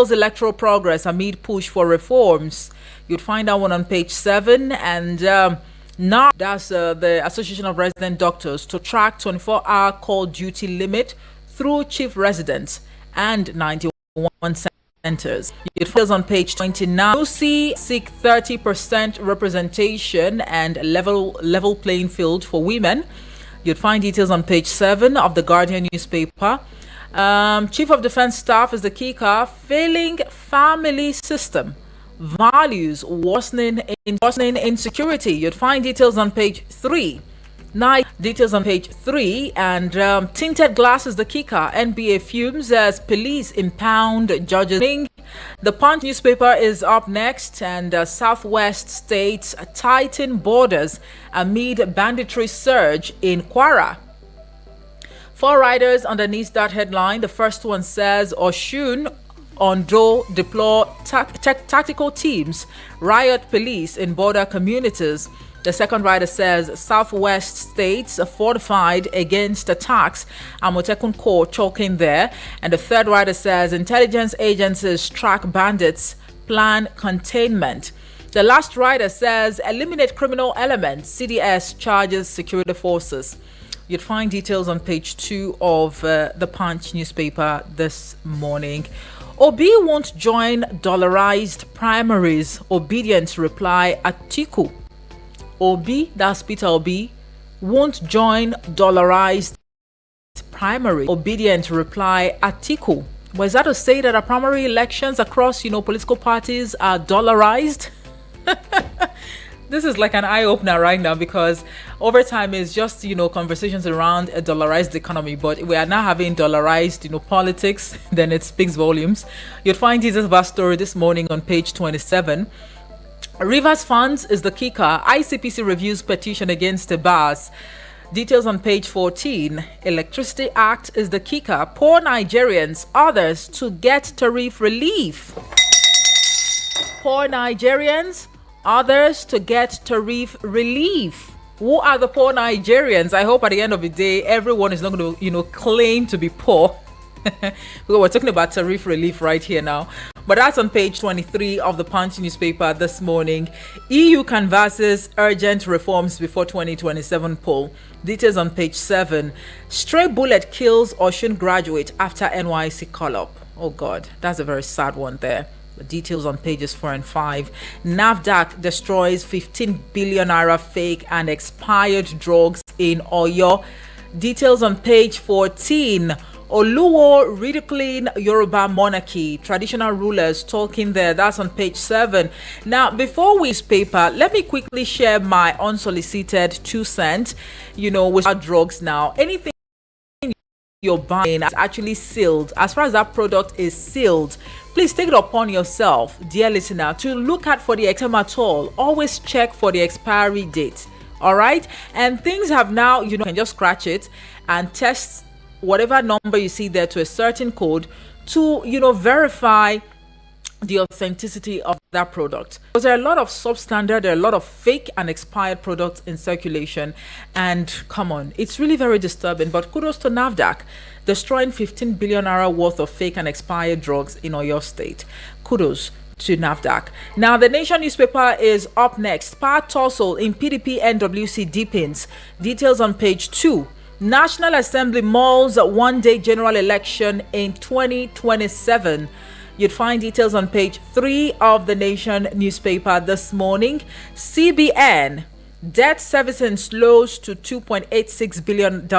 hails electoral progress amid push for reforms. You'd find that one on page 7. And now that's the Association of Resident Doctors to track 24-hour call duty limit through chief residents and 91 centers. It files on page 29. UC seek 30% representation and level playing field for women. You'd find details on page 7 of the Guardian newspaper. Chief of Defense Staff is the kicker. Failing family system. Values worsening insecurity. You'd find details on page 3. Details on page 3. And tinted glass is the kicker. NBA fumes as police impound judges. The Punch newspaper is up next, and Southwest states tighten borders amid banditry surge in Kwara. 4 riders underneath that headline. The first one says Oshun Ondo deploy tactical teams, riot police in border communities. The second rider says Southwest states fortified against attacks. Amotekun Corps choking there. And the third rider says intelligence agencies track bandits, plan containment. The last rider says eliminate criminal elements. CDS charges security forces. You'd find details on page 2 of the Punch newspaper this morning. Obi won't join dollarized primaries. Obedient reply Atiku. Obi, that's Peter Obi, won't join dollarized primary. Obedient reply Atiku. Was that to say that our primary elections across, political parties are dollarized? This is like an eye-opener right now, because over time it's just, conversations around a dollarized economy, but we are now having dollarized, politics. Then it speaks volumes. You'll find details of our story this morning on page 27. Rivers Funds is the kicker. ICPC reviews petition against the bars. Details on page 14. Electricity Act is the kicker. Poor Nigerians, others to get tariff relief. Poor Nigerians, others to get tariff relief. Who are the poor Nigerians? I hope at the end of the day, everyone is not going to, claim to be poor. Because we're talking about tariff relief right here now. But that's on page 23 of the Punch newspaper this morning. EU canvasses urgent reforms before 2027 poll. Details on page 7. Stray bullet kills Oshun graduate after NYC call-up. Oh God, that's a very sad one there. The details on pages 4 and 5. NAFDAC destroys 15 billion naira fake and expired drugs in Oyo. Details on page 14. Oluwo ridiculing Yoruba monarchy. Traditional rulers talking there. That's on page 7. Now, before we paper, let me quickly share my unsolicited 2 cents, with our drugs now. Anything you're buying is actually sealed. As far as that product is sealed, please take it upon yourself, dear listener, to look at for the examatol. Always check for the expiry date. All right. And things have now, you can just scratch it and test whatever number you see there to a certain code to, verify the authenticity of that product. Because there are a lot of substandard, there are a lot of fake and expired products in circulation. And come on, it's really very disturbing. But kudos to NAFDAC, destroying 15 billion naira worth of fake and expired drugs in Oyo State. Kudos to NAFDAC. Now, the Nation newspaper is up next. Power tussle in PDP NWC deepens. Details on page 2. National Assembly mulls one-day general election in 2027. You'd find details on page 3 of the Nation newspaper this morning. CBN, debt servicing slows to $2.86 billion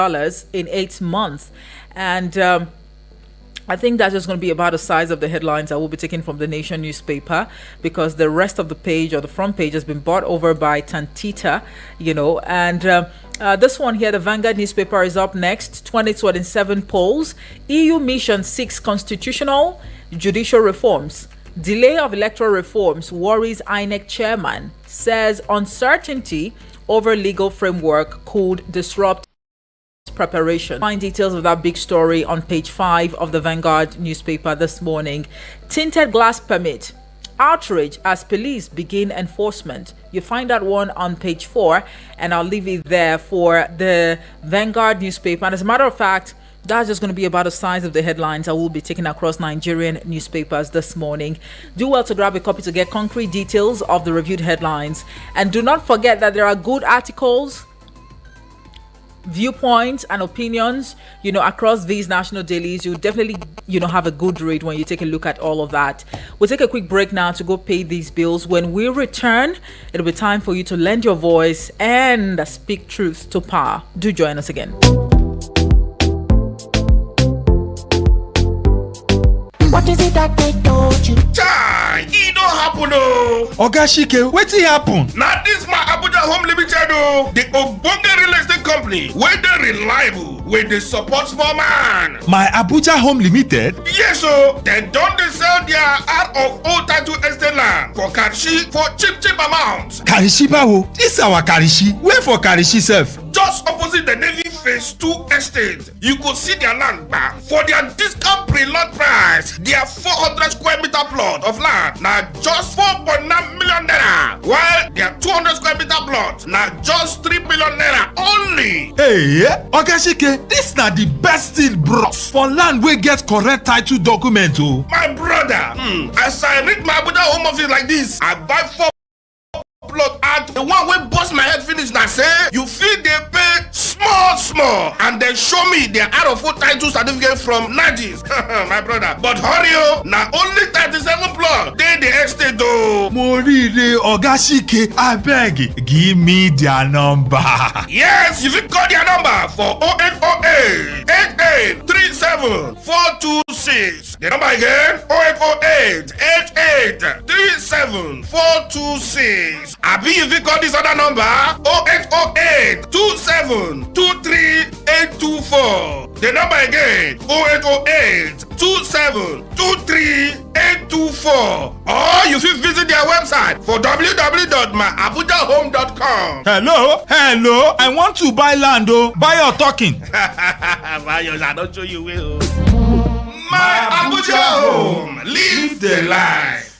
in 8 months. And I think that's just going to be about the size of the headlines I will be taking from the Nation newspaper, because the rest of the page or the front page has been bought over by Tantita, and this one here, the Vanguard newspaper, is up next. 2027 polls. EU mission seeks constitutional judicial reforms. Delay of electoral reforms worries INEC chairman. Says uncertainty over legal framework could disrupt preparation. Find details of that big story on page 5 of the Vanguard newspaper this morning. Tinted glass permit. Outrage as police begin enforcement. You find that one on page 4, and I'll leave it there for the Vanguard newspaper. And as a matter of fact, That's just going to be about the size of the headlines I will be taking across Nigerian newspapers this morning. Do well to grab a copy to get concrete details of the reviewed headlines. And do not forget that there are good articles, viewpoints and opinions, across these national dailies. You definitely, have a good read when you take a look at all of that. We'll take a quick break now to go pay these bills. When we return, it'll be time for you to lend your voice and speak truth to power. Do join us again. What is it that they told you? Chai, it don't happen oh. Oga Shike, wetin happen? Now this my Abuja Home Limited oh. The Ogbonge real estate company, where they reliable, where they support small man. My Abuja Home Limited? Yes oh, they don't they sell their out of old title estate land for Karishi for cheap amounts. Karishi bawo? This our Karishi. Where for Karishi sef? Just opposite the Navy Phase 2 estate, you could see their land back for their discount pre-lot price. Their 400 square meter plot of land now just 4.9 million naira, while their 200 square meter plot now just 3 million naira only. Hey, Oga Shike, this na the best deal bros for land wey get correct title document oh. My brother, as I read my Abuja home office like this, I buy 4 plot and the one wey bust my head finish na say you fit dey pay small and then show me their out of old title certificate from Najis. My brother, but hurry oh, na only 37 plot dey the estate oh. Morire Oga Shike, abeg give me their number. Yes, you fit call their number for 0808 8837 426. The number again 0808 8837 426. Abi you fit call this other number 0808 27 23 824. The number again 0808 27 23 824. Or you fit visit their website for www.myabujahome.com. Hello, I want to buy land oh. Buy or talking? Mayos, I don't show you will. My Abuja Home, live the life.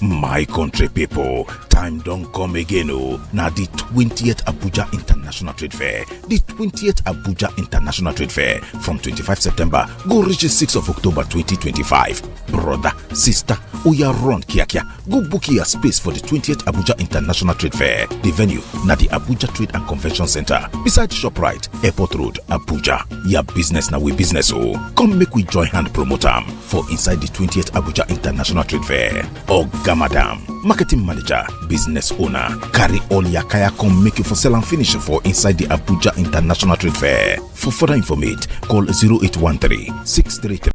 My country people, time don't come again oh. Now the 20th Abuja International Trade Fair. The 20th Abuja International Trade Fair from 25 September go reach the 6th of October 2025. Brother, sister, oya run kia. Go book your space for the 20th Abuja International Trade Fair. The venue na the Abuja Trade and Convention Center beside ShopRite, Airport Road, Abuja. Your business na we business oh. Come make we join hand promote am for inside the 20th Abuja International Trade Fair. Oga Madam, marketing manager, business owner, carry all your kaya come make you for sell and finish for inside the Abuja International Trade Fair. For further information, call 0813 633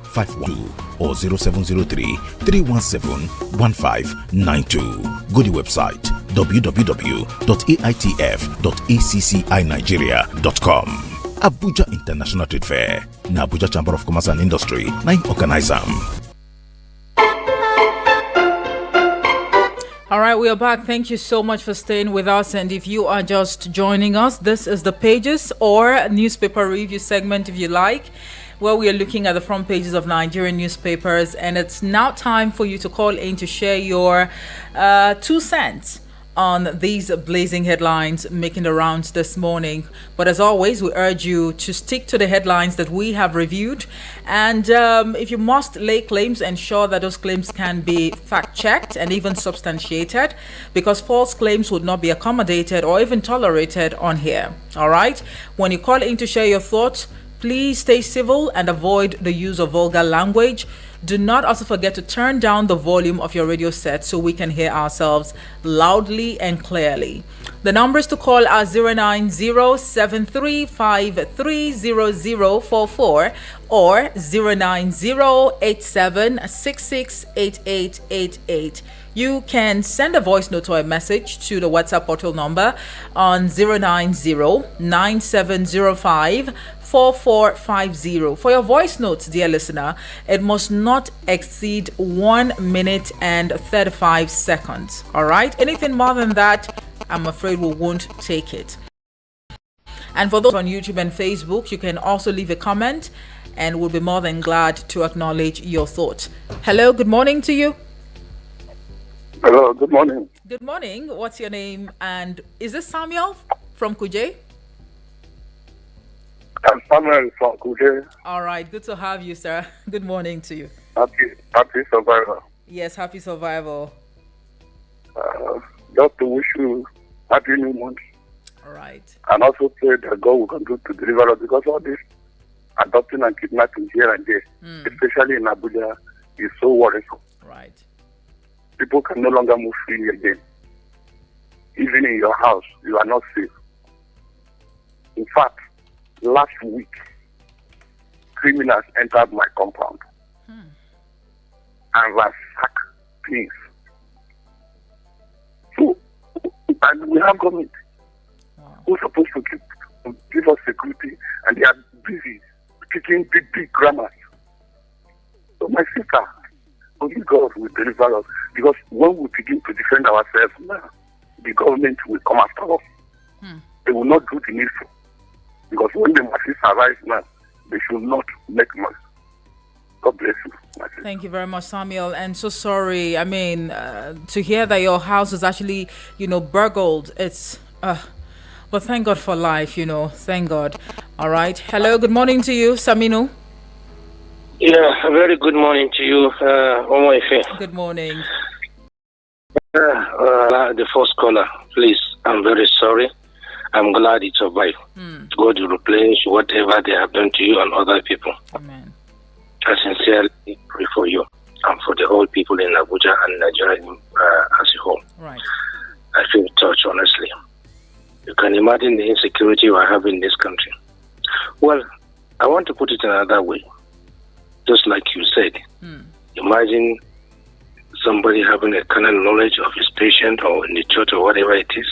512 or 0703 317 1592. Go to the website www.aitf.accinigeria.com. Abuja International Trade Fair. Na Abuja Chamber of Commerce and Industry. Na organize am. All right, we are back. Thank you so much for staying with us. And if you are just joining us, this is the Pages or newspaper review segment, if you like, where we are looking at the front pages of Nigerian newspapers. And it's now time for you to call in to share your 2 cents on these blazing headlines making the rounds this morning. But as always, we urge you to stick to the headlines that we have reviewed. And if you must lay claims, ensure that those claims can be fact-checked and even substantiated, because false claims would not be accommodated or even tolerated on here. All right? When you call in to share your thoughts, please stay civil and avoid the use of vulgar language. Do not also forget to turn down the volume of your radio set so we can hear ourselves loudly and clearly. The numbers to call are 090-7353-0044 or 090-8766-8888. You can send a voice note or a message to the WhatsApp portal number on 090-9705-4450. For your voice notes, dear listener, it must not exceed 1 minute and 35 seconds. All right? Anything more than that, I'm afraid we won't take it. And for those on YouTube and Facebook, you can also leave a comment and we'll be more than glad to acknowledge your thoughts. Hello, good morning to you. Hello, good morning. Good morning. What's your name? And is this Samuel from Kuje? I'm Samuel from Kude. All right, good to have you, sir. Good morning to you. Happy survivor. Yes, happy survival. Just to wish you happy new month. All right. And also pray that God will continue to deliver us because all this adopting and kidnapping here and there, especially in Abuja, is so worrisome. Right. People can no longer move freely again. Even in your house, you are not safe. In fact, last week, criminals entered my compound and ransacked things. So, and we have government who's supposed to give us security, and they are busy kicking big grammars. So, my sister, only God will deliver us, because when we begin to defend ourselves now, the government will come after us. They will not do the needful. Because when the masses arise now, they should not make noise. God bless you. Thank you very much, Samuel. And so sorry. I mean, to hear that your house is actually, burgled. It's, but thank God for life, Thank God. All right. Hello. Good morning to you, Saminu. Yeah, a very good morning to you, Omoife. Good morning. The first caller, please. I'm very sorry. I'm glad you survived. God will replenish whatever they have done to you and other people. Amen. I sincerely pray for you and for the whole people in Abuja and Nigeria as a whole. Right. I feel touched, honestly. You can imagine the insecurity we have in this country. Well, I want to put it another way. Just like you said, imagine somebody having a carnal knowledge of his patient or in the church or whatever it is.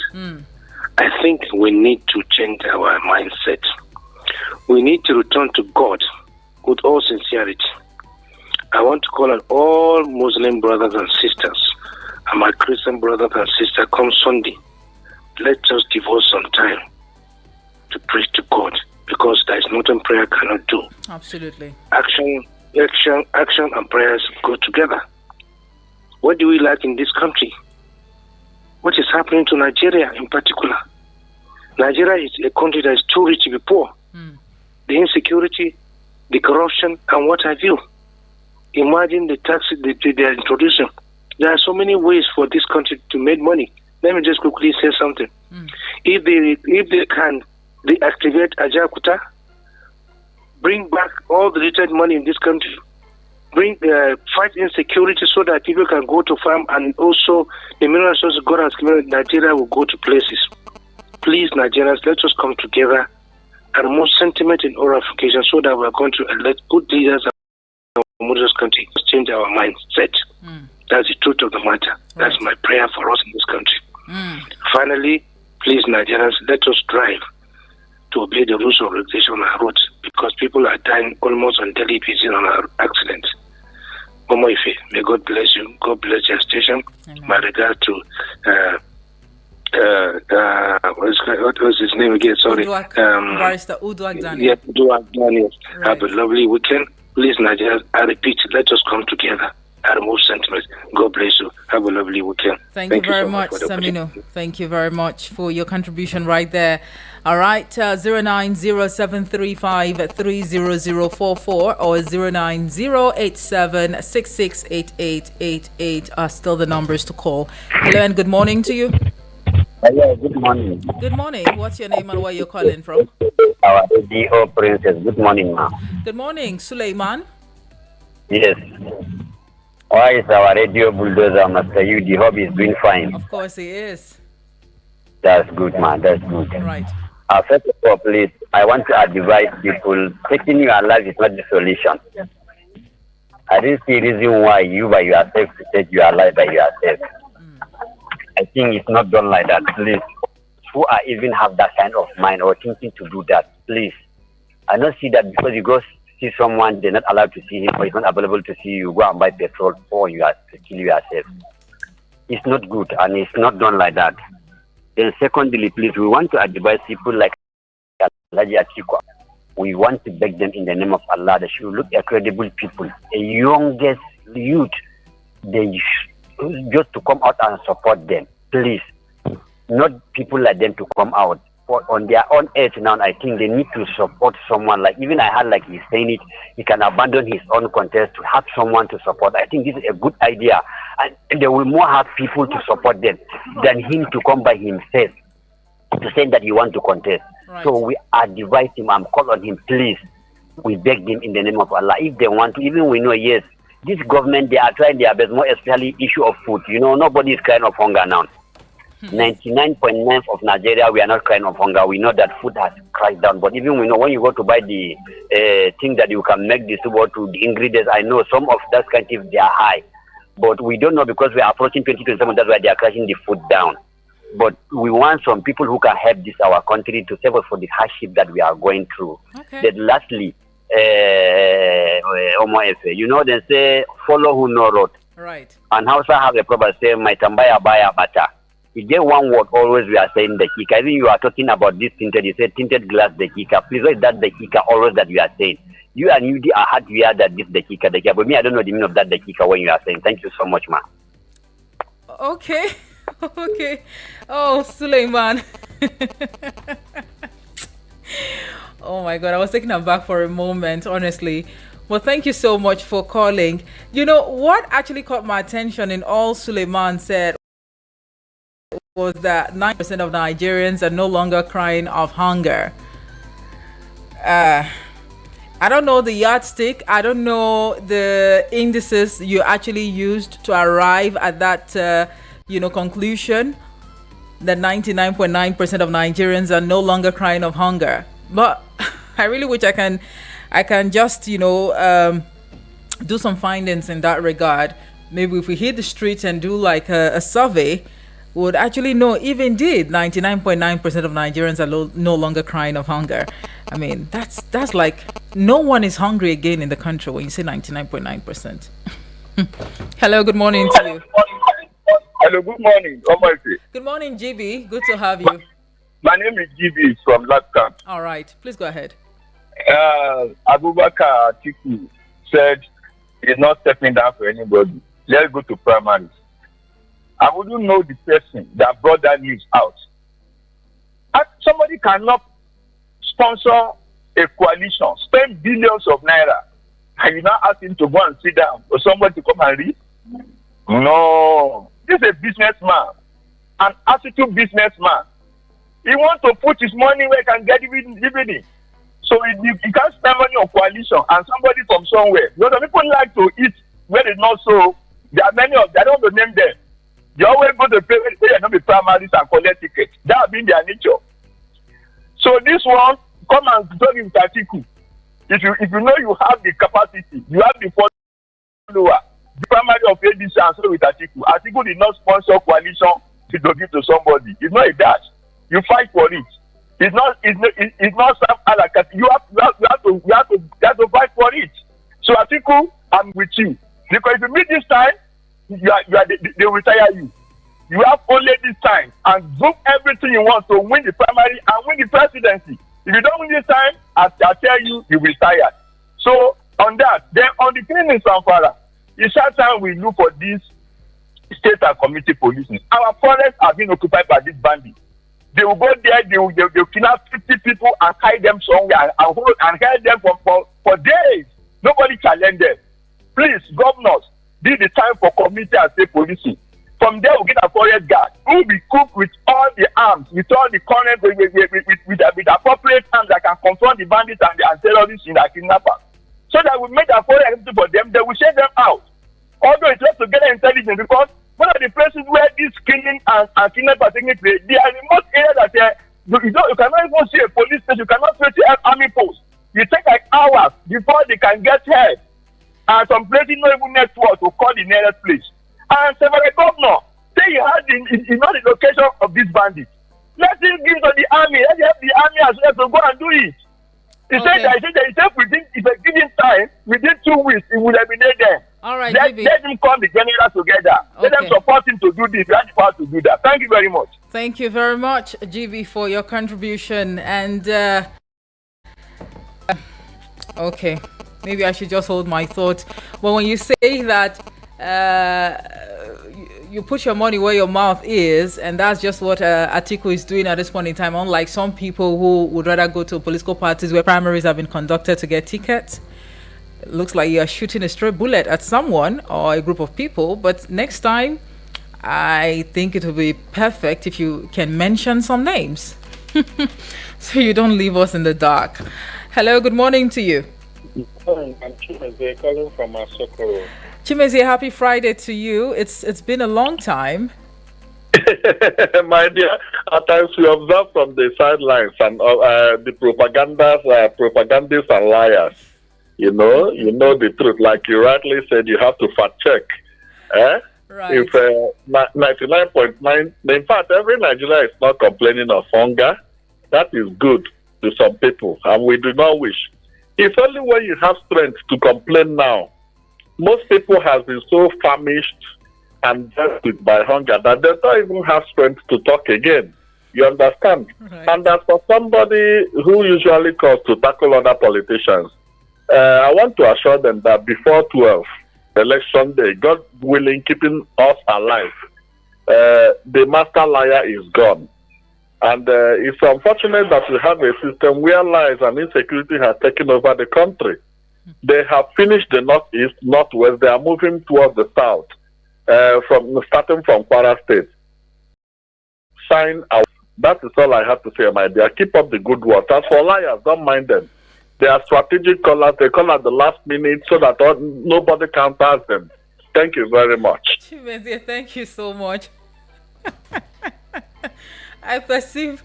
I think we need to change our mindset. We need to return to God with all sincerity. I want to call on all Muslim brothers and sisters and my Christian brothers and sisters, come Sunday, let us devote some time to pray to God, because there is nothing prayer cannot do. Absolutely. Action and prayers go together. What do we lack in this country? What is happening to Nigeria in particular? Nigeria is a country that is too rich to be poor. The insecurity, the corruption, and what have you. Imagine the taxes they are introducing. There are so many ways for this country to make money. Let me just quickly say something. If they can deactivate Ajakuta, bring back all the little money in this country, fight insecurity so that people can go to farm, and also the mineral resources God has given Nigeria will go to places. Please, Nigerians, let us come together and remove sentiment in our application so that we are going to elect good leaders in this country. Let's change our mindset. That's the truth of the matter. Right. That's my prayer for us in this country. Finally, please, Nigerians, let us strive to obey the rules of regulation on our roads, because people are dying almost on daily basis on our accidents. Omoife, may God bless you. God bless your station. Amen. My regard to what was his name again? Sorry. Barrister Uduak Daniel. Yeah, Uduak Daniel. Right. Have a lovely weekend. Please, Nigeria, I repeat, let us come together and remove sentiments. God bless you. Have a lovely weekend. Thank you very much, Samino. Thank you very much for your contribution right there. All right, 09073530044 or 09087668888 are still the numbers to call. Hello and good morning to you. Hello, good morning. Good morning. What's your name and where you're calling from? Our ADO Princess. Good morning, ma'am. Good morning, Suleiman. Yes. Why is our radio bulldozer, Master U? The hobby is doing fine. Of course he is. That's good, man. That's good. Right. First of all, please, I want to advise people, taking you alive is not the solution. I didn't see a reason why you by yourself to take you alive by yourself. I think it's not done like that. Please, who are even have that kind of mind or thinking to do that, please. I don't see that because you go see someone, they're not allowed to see him, or it's not available to see you, go and buy petrol for you to kill yourself. It's not good, and it's not done like that. Then secondly, please, we want to advise people like Alhaji Atiku. We want to beg them in the name of Allah, they should look at credible people, a youngest youth, they just to come out and support them, please. Not people like them to come out. on their own age now, I think they need to support someone. Like even I had like he's saying it, he can abandon his own contest to have someone to support. I think this is a good idea, and they will more have people to support them than him to come by himself to say that he want to contest. Right. So we advise him, I'm calling on him, please. We beg them in the name of Allah. If they want to, even we know, yes, this government, they are trying their best, more especially issue of food. You know, nobody is crying of hunger now. 99.9% of Nigeria, we are not crying of hunger. We know that food has crashed down. But even we know when you go to buy the thing that you can make this to the ingredients, I know some of that countries, they are high. But we don't know because we are approaching 2027, that's why they are crashing the food down. But we want some people who can help this our country to save us for the hardship that we are going through. Okay. Then lastly, you know, they say, follow who know road. Right. And Hausa have a proverb say, my tambaya baya bata. You get one word always we are saying the kika. I think you are talking about this tinted, you say tinted glass the kika. Please, what is that the kika always that you are saying? You and you are hard to hear that this the kika, the kika. But me, I don't know the meaning of that the kika when you are saying. Thank you so much, man. Okay. Okay. Oh, Suleiman. Oh my God, I was taken aback for a moment, honestly. Well, thank you so much for calling. You know, what actually caught my attention in all Suleiman said was that 9% of Nigerians are no longer crying of hunger. I don't know the yardstick. I don't know the indices you actually used to arrive at that, conclusion that 99.9% of Nigerians are no longer crying of hunger. But I really wish I can just, do some findings in that regard. Maybe if we hit the streets and do like a survey, would actually know if indeed 99.9% of Nigerians are no longer crying of hunger. I mean, that's like no one is hungry again in the country when you say 99.9%. Hello, good morning to you. Hello, good morning. Good morning, GB. Good to have you. My name is GB from Latkam. All right, please go ahead. Abubakar Atiku said he's not stepping down for anybody. Let's go to primaries. I wouldn't know the person that brought that news out. Somebody cannot sponsor a coalition, spend billions of naira, and you now ask him to go and sit down or somebody to come and read? No. This is a businessman, an attitude businessman. He wants to put his money where he can get dividend. So he can't spend money on coalition and somebody from somewhere. Because people like to eat where it's not so. There are many of them, I don't want to name them. They always go to pay not be primaries and collect tickets. That has been their nature. So this one, come and talk with Atiku. If you know you have the capacity, you have the follower, the primary of ADC and so with Atiku. Atiku did not sponsor coalition to give to somebody. It's not a dash. You fight for it. It's not some other. You have to fight for it. So Atiku, I'm with you. Because if you meet this time, they will retire you. You have only this time and do everything you want to win the primary and win the presidency. If you don't win this time, I tell you, you will retire. So on that, then on the thing in Zamfara, it's that time we look for this state and community policing. Our forests are being occupied by these bandits. They will go there, they will kidnap 50 people and hide them somewhere and hold them for days. Nobody challenge them. Please, governors, this is the time for community and state policing. From there, we'll get a forest guard who will be equipped with all the arms, with all the current, with appropriate arms that can confront the bandits and terrorists in the kidnappers. So that we make a forest for them, they will shut them out. Although it's just to get intelligence, because one of the places where this killing and kidnapping are taking place, they are in the most area that you cannot even see a police station, you cannot see an army post. You take like hours before they can get help. And some places not even network to call the nearest place. And several governor say he had the location of this bandit. Let him give to the army. Let him have the army as well to go and do it. He said that within if a given time, within 2 weeks, he will eliminate them. All right, let him come the general together. Okay. Let them support him to do this. We have the power to do that. Thank you very much. Thank you very much, GB, for your contribution. And okay, maybe I should just hold my thought. Well, when you say that you put your money where your mouth is, and that's just what Atiku is doing at this point in time. Unlike some people who would rather go to political parties where primaries have been conducted to get tickets. It looks like you are shooting a stray bullet at someone or a group of people. But next time, I think it will be perfect if you can mention some names, so you don't leave us in the dark. Hello, good morning to you. I'm Chimeze calling from Asokoro. Chimeze, happy Friday to you. It's been a long time. My dear, at times we observe from the sidelines and the propagandists and liars. You know the truth. Like you rightly said, you have to fact check. Right. If 99.9, in fact, every Nigerian is not complaining of hunger. That is good to some people, and we do not wish. It's only when you have strength to complain now. Most people have been so famished and dealt with by hunger that they don't even have strength to talk again. You understand? Right. And as for somebody who usually calls to tackle other politicians, I want to assure them that before 12, election day, God willing, keeping us alive, the master liar is gone. And it's unfortunate that we have a system where lies and insecurity have taken over the country. They have finished the northeast, northwest. They are moving towards the south, starting from Kwara State. Sign out. That is all I have to say, my dear. Keep up the good work. As for liars, don't mind them. They are strategic callers. They call at the last minute so that nobody counters them. Thank you very much. Chimeze, thank you so much. I perceive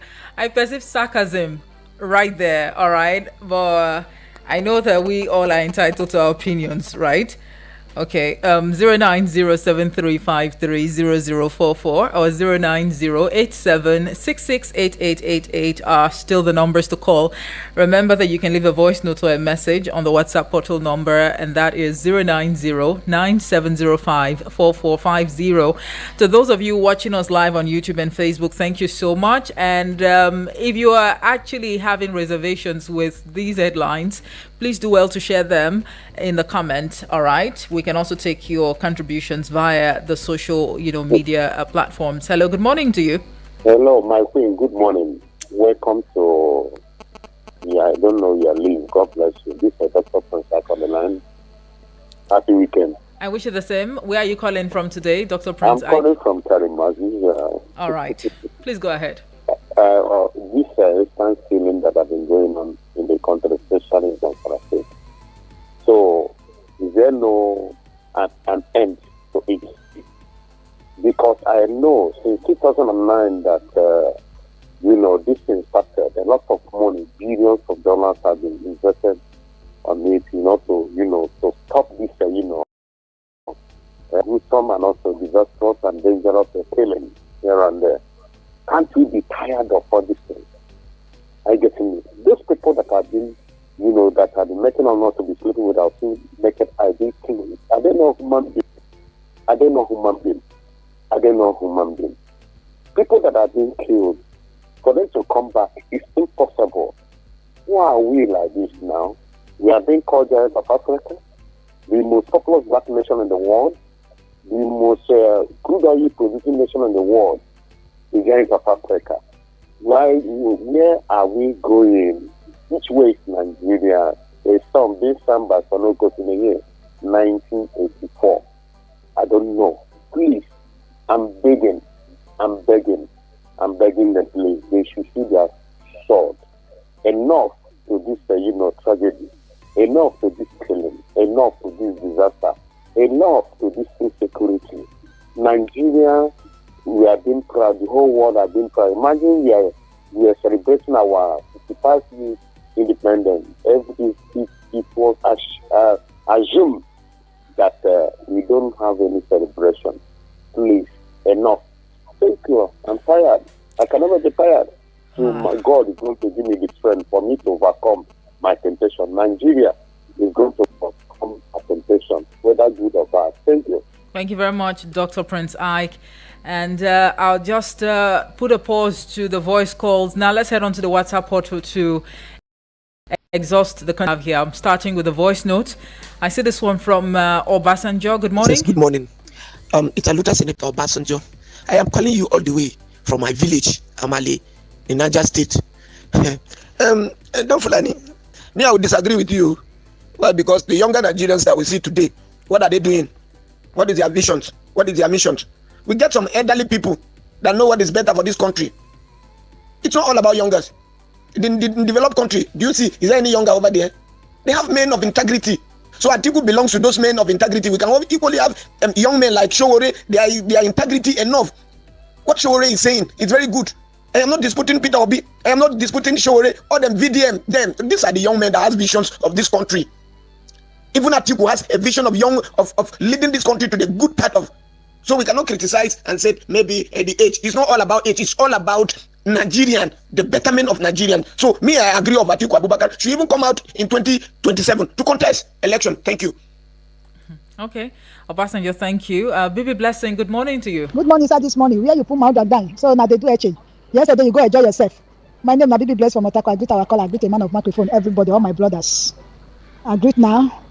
sarcasm right there, all right? But I know that we all are entitled to our opinions, right? Okay, 09073530044 or 09087668888 are still the numbers to call. Remember that you can leave a voice note or a message on the WhatsApp portal number, and that is 09097054450. To those of you watching us live on YouTube and Facebook, thank you so much. And if you are actually having reservations with these headlines, please do well to share them in the comment. All right, we can also take your contributions via the social media platforms. Hello, good morning to you. Hello, my queen. Good morning. Welcome to I don't know your leave. God bless you. This is Dr. Prince on the line. Happy weekend. I wish you the same. Where are you calling from today, Dr. Prince? I'm calling from Karimazi. All right, please go ahead. This instant feeling that have been going on in the country, especially in Zamfara State. So, is there no an end to it? Because I know since 2009 that this thing started. A lot of money, billions of dollars have been invested on it, to stop this, gruesome and also disastrous and dangerous killing here and there. Can't we be tired of all these things? I get me. Those people that have been, that have been making us not to be sleeping without naked eye, they killing. I don't know human beings. I don't know human beings. People that are being killed, for them to come back, it's impossible. Why are we like this now? We are being called giants of Africa, the most populous black nation in the world, the most crude oil producing nation in the world, the giants of Africa. Where are we going? Which way is Nigeria? There's this song by Sonoko in the year 1984. I don't know. Please, I'm begging them, please. They should see their sword. Enough to this, tragedy. Enough to this killing. Enough to this disaster. Enough to this insecurity. Nigeria, we are being proud. The whole world are being proud. Imagine we are celebrating our 55 years independence. It was assumed that we don't have any celebration. Please, enough. Thank you. I'm tired. I can never be tired. So my God is going to give me the strength for me to overcome my temptation. Nigeria is going to overcome a temptation, whether good or bad. Thank you. Thank you very much, Dr. Prince Ike. And I'll just put a pause to the voice calls. Now let's head on to the WhatsApp portal to exhaust the content here. I'm starting with a voice note. I see this one from Obasanjo. Good morning. Yes, good morning. Italuta Senator Obasanjo. I am calling you all the way from my village, Amale, in Niger State. Don't Fulani, me, I would disagree with you. Well, because the younger Nigerians that we see today, what are they doing? What is their visions? What is their missions? We get some elderly people that know what is better for this country. It's not all about youngers. In developed country, do you see, is there any younger over there? They have men of integrity. So Atiku belongs to those men of integrity. We can equally have young men like Showore. Their integrity enough. What Showore is saying is very good. I am not disputing Peter Obi. I am not disputing Showore or them VDM. Them. These are the young men that has visions of this country. Even Atiku has a vision of leading this country to the good part of. So we cannot criticize and say maybe at the age. It's not all about age. It's all about Nigerian, the betterment of Nigerian. So me, I agree of Atiku Abubakar should even come out in 2027 to contest election. Thank you. Okay. Obasanjo, thank you. Bibi Blessing, good morning to you. Good morning, sir. This morning, where you put my order down. So now they do a change. Yesterday, you go enjoy yourself. My name is Bibi Blessing from Otako. I greet our call. I greet a man of microphone. Everybody, all my brothers. I greet now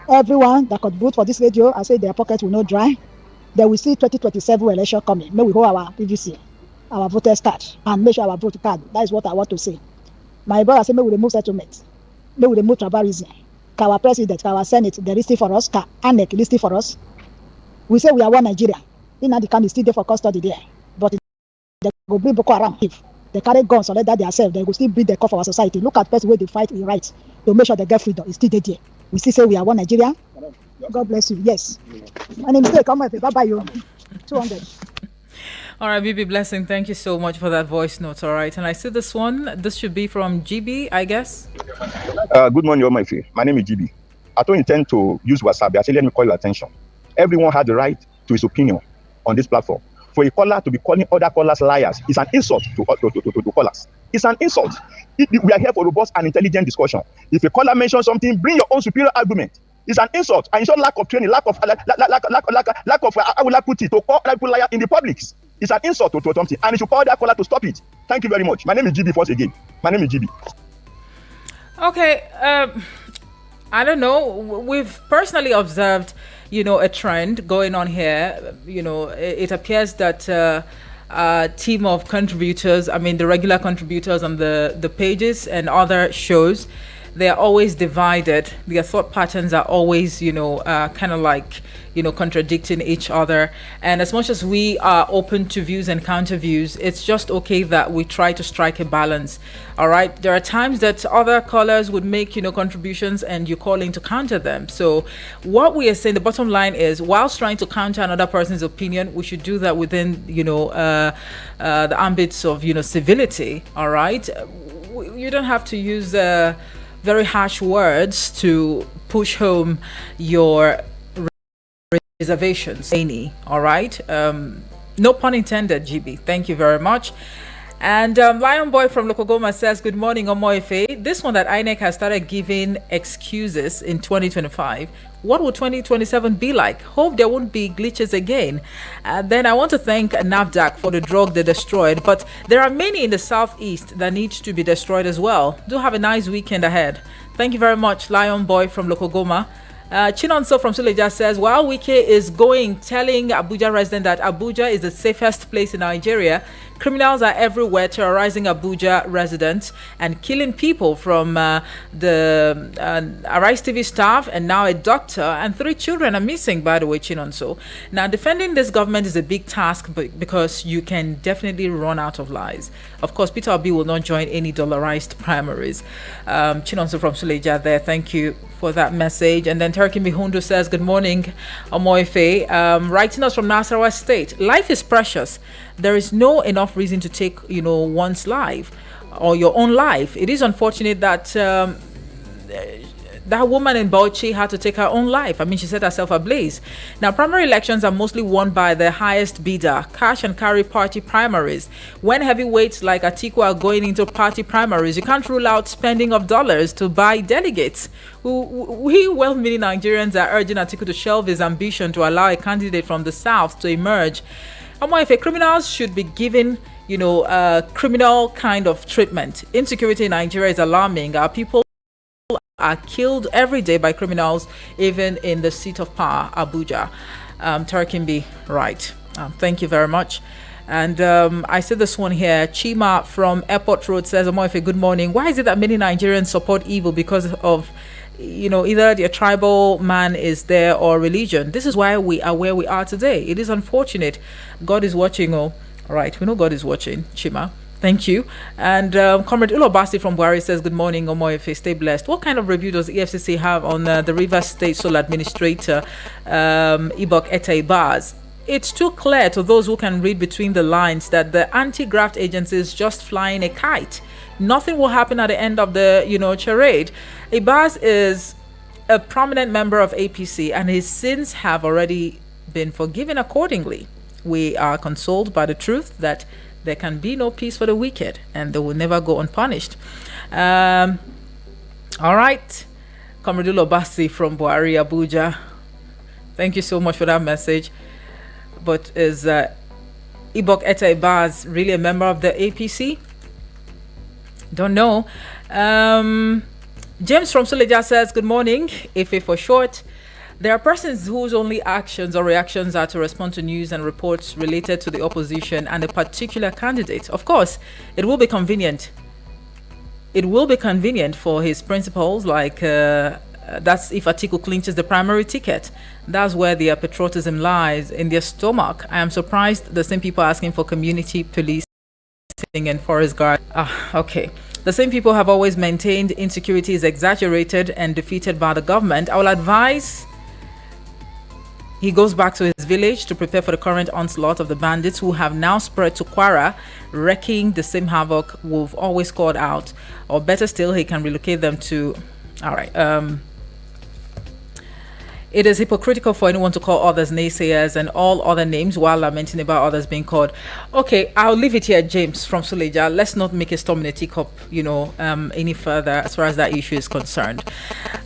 everyone that could vote for this radio. I say their pockets will not dry. Then we see 2027 election coming. May we hold our PVC, our voter card, and make sure our voter card. That is what I want to say. My brother say, may we remove settlement. May we remove tribalism. Our president, our senate, they listed for us. ANEC listed for us. We say we are one Nigeria. In the camp is still there for custody there. But they go bring Boko Haram. If they carry guns or let that themselves, they will still bring the call for our society. Look at the person where they fight in rights to make sure they get freedom. It's still there. We still say we are one Nigeria. God bless you. Yes. My name is Dave. Come on, bye-bye you. 200. All right, Bibi Blessing, thank you so much for that voice note. All right, and I see this one. This should be from GB, I guess. Good morning, all my friends. My name is GB. I don't intend to use WhatsApp. Actually, let me call your attention. Everyone has the right to his opinion on this platform. For a caller to be calling other callers liars is an insult to callers. It's an insult. We are here for robust and intelligent discussion. If a caller mentions something, bring your own superior argument. It's an insult. And it's not lack of training, lack of I would like put it to call people liar in the public. It's an insult to something, and you should call that caller to stop it. Thank you very much. My name is GB. Once again, my name is GB. Okay, I don't know. We've personally observed, a trend going on here. It appears that a team of contributors, the regular contributors on the pages and other shows, they are always divided. Their thought patterns are always, kind of like, contradicting each other. And as much as we are open to views and counter views, it's just okay that we try to strike a balance. All right. There are times that other callers would make, contributions and you call in to counter them. So what we are saying, the bottom line is, whilst trying to counter another person's opinion, we should do that within, the ambits of, civility. All right. You don't have to use very harsh words to push home your reservations. All right. No pun intended, GB. Thank you very much. And Lion Boy from Lokogoma says, good morning, Omoife. This one that INEC has started giving excuses in 2025. What will 2027 be like? Hope there won't be glitches again. Then I want to thank NAFDAC for the drug they destroyed. But there are many in the southeast that need to be destroyed as well. Do have a nice weekend ahead. Thank you very much, Lion Boy from Lokogoma. Chinonso from Suleja says, while Wike is telling Abuja resident that Abuja is the safest place in Nigeria, criminals are everywhere terrorizing Abuja residents and killing people, from the Arise TV staff and now a doctor, and 3 children are missing, by the way, Chinonso. Now, defending this government is a big task because you can definitely run out of lies. Of course, Peter Obi will not join any dollarized primaries. Chinonso from Suleja there, thank you for that message. And then Turkey Mihundu says, good morning, Omoife. Writing us from Nasarawa State. Life is precious. There is no enough reason to take, one's life or your own life. It is unfortunate that that woman in Bauchi had to take her own life. She set herself ablaze. Now, primary elections are mostly won by the highest bidder, cash and carry party primaries. When heavyweights like Atiku are going into party primaries, you can't rule out spending of dollars to buy delegates. We well-meaning Nigerians are urging Atiku to shelve his ambition to allow a candidate from the south to emerge. If criminals should be given, criminal kind of treatment. Insecurity in Nigeria is alarming. Our people are killed every day by criminals, even in the seat of power, Abuja. Tarakimbi, right. Thank you very much. And I see this one here. Chima from Airport Road says, Omoife, good morning. Why is it that many Nigerians support evil because of, either their tribal man is there or religion? This is why we are where we are today. It is unfortunate. God is watching. All right. We know God is watching, Chima. Thank you. And Comrade Ulobasi from Buhari says, good morning, Omoife, stay blessed. What kind of review does EFCC have on the Rivers State Sole Administrator, Ibok Ete Baz? It's too clear to those who can read between the lines that the anti-graft agency is just flying a kite. Nothing will happen at the end of the, charade. Ibaz is a prominent member of APC and his sins have already been forgiven accordingly. We are consoled by the truth that there can be no peace for the wicked and they will never go unpunished. All right. Comrade Ulobasi from Buhari, Abuja. Thank you so much for that message. But is Ibok Ete Baz really a member of the APC? Don't know. James from Suleja says, good morning, Ife for short. There are persons whose only actions or reactions are to respond to news and reports related to the opposition and a particular candidate. Of course, it will be convenient. It will be convenient for his principles, like that's if Atiku clinches the primary ticket. That's where their patriotism lies, in their stomach. I am surprised the same people asking for community policing and forest guard. Okay. The same people have always maintained insecurity is exaggerated and defeated by the government. I will advise he goes back to his village to prepare for the current onslaught of the bandits who have now spread to Kwara, wreaking the same havoc we've always called out. Or better still, he can relocate them to... All right. It is hypocritical for anyone to call others naysayers and all other names while lamenting about others being called. Okay, I'll leave it here, James from Suleja. Let's not make a storm in a teacup, any further as far as that issue is concerned.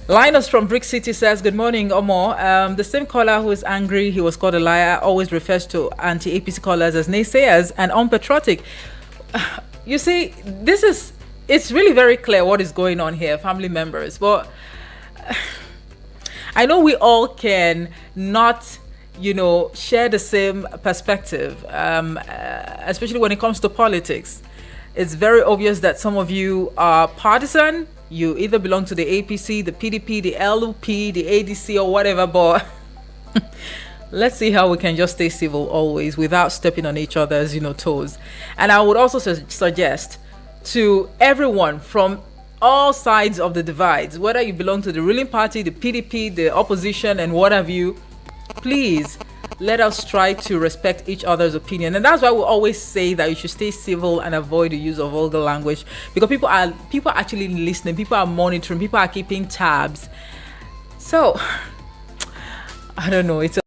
Linus from Brick City says, good morning, Omo. The same caller who is angry he was called a liar always refers to anti-APC callers as naysayers and unpatriotic. You see, it's really very clear what is going on here, family members. But I know we all can not, share the same perspective, especially when it comes to politics. It's very obvious that some of you are partisan. You either belong to the APC, the PDP, the LP, the ADC, or whatever. But let's see how we can just stay civil always without stepping on each other's, toes. And I would also suggest to everyone from all sides of the divides, whether you belong to the ruling party, the PDP, the opposition, and what have you, please let us try to respect each other's opinion. And that's why we always say that you should stay civil and avoid the use of vulgar language, because people are actually listening, people are monitoring, people are keeping tabs. So I don't know, it's a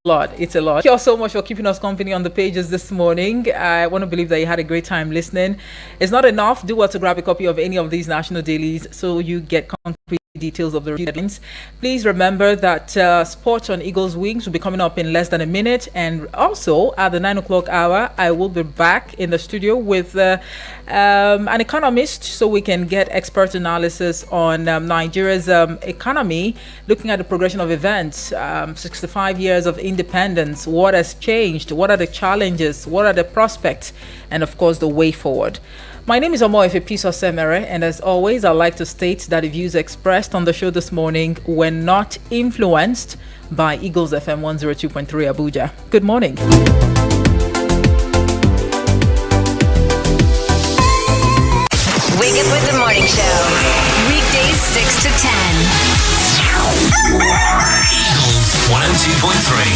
lot. Thank you all so much for keeping us company on the pages this morning. I want to believe that you had a great time listening. It's not enough. Do well to grab a copy of any of these national dailies so you get concrete details of the headlines. Please remember that Sports on Eagles Wings will be coming up in less than a minute, and also at the 9 o'clock hour I will be back in the studio with an economist so we can get expert analysis on Nigeria's economy, looking at the progression of events, 65 years of independence, what has changed, what are the challenges, what are the prospects, and of course the way forward. My name is Omoife Peace Osemere, and as always, I'd like to state that the views expressed on the show this morning were not influenced by Eagles FM 102.3 Abuja. Good morning. Wake up with the morning show. Weekdays 6 to 10. Eagles 102.3.